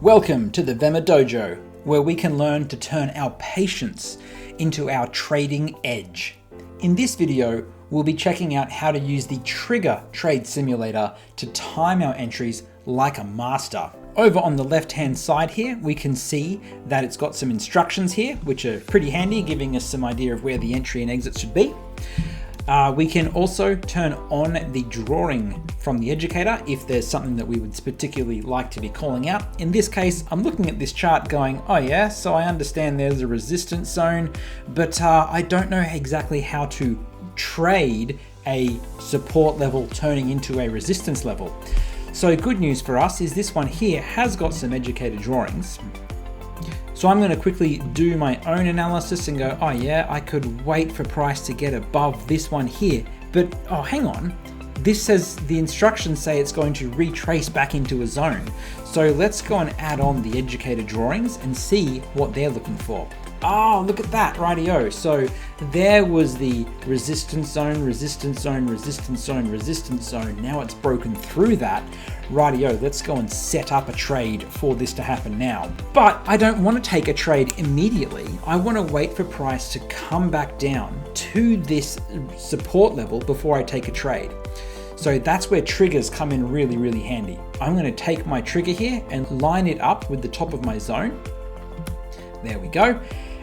Welcome to the VEMA Dojo, where we can learn to turn our patience into our trading edge. In this video, we'll be checking out how to use the Trigger Trade Simulator to time our entries like a master. Over on the left-hand side here, we can see that it's got some instructions here, which are pretty handy, giving us some idea of where the entry and exit should be. We can also turn on the drawing from the educator if there's something that we would particularly like to be calling out. In this case, I'm looking at this chart going, oh yeah, so I understand there's a resistance zone, but I don't know exactly how to trade a support level turning into a resistance level. So good news for us is this one here has got some educator drawings. So I'm going to quickly do my own analysis and go, oh yeah, I could wait for price to get above this one here. But oh, hang on. This says the instructions say it's going to retrace back into a zone. So let's go and add on the educator drawings and see what they're looking for. Oh, look at that, rightio. So there was the resistance zone, resistance zone, resistance zone, resistance zone. Now it's broken through that. Rightio, let's go and set up a trade for this to happen now. But I don't want to take a trade immediately. I want to wait for price to come back down to this support level before I take a trade. So that's where triggers come in really, really handy. I'm going to take my trigger here and line it up with the top of my zone. There we go.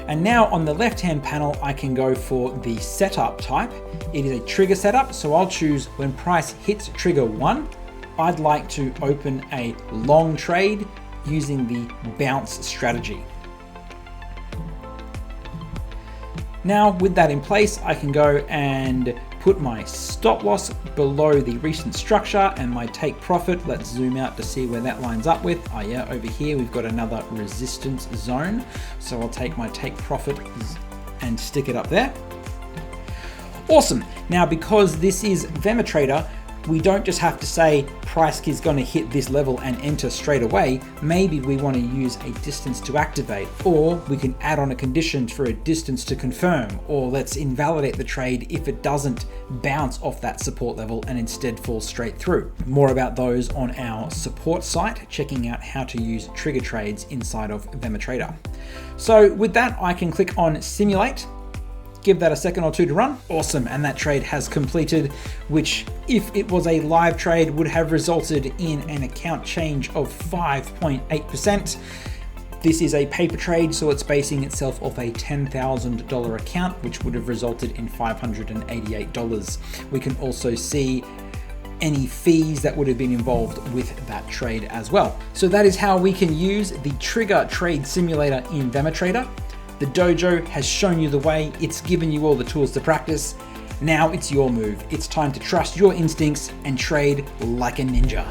And now on the left-hand panel, I can go for the setup type. It is a trigger setup, so I'll choose when price hits trigger 1, I'd like to open a long trade using the bounce strategy. Now with that in place, I can go and put my stop loss below the recent structure and my take profit. Let's zoom out to see where that lines up with. Oh yeah, over here we've got another resistance zone. So I'll take my take profit and stick it up there. Awesome. Now because this is VEMA Trader, we don't just have to say price is going to hit this level and enter straight away. Maybe we want to use a distance to activate, or we can add on a condition for a distance to confirm, or let's invalidate the trade if it doesn't bounce off that support level and instead falls straight through. More about those on our support site, checking out how to use trigger trades inside of VEMA Trader. So with that, I can click on simulate. Give that a second or two to run. Awesome, and that trade has completed, which if it was a live trade would have resulted in an account change of 5.8%. This is a paper trade, so it's basing itself off a $10,000 account, which would have resulted in $588. We can also see any fees that would have been involved with that trade as well. So that is how we can use the Trigger Trade Simulator in VEMA Trader. The dojo has shown you the way, it's given you all the tools to practice. Now it's your move. It's time to trust your instincts and trade like a ninja.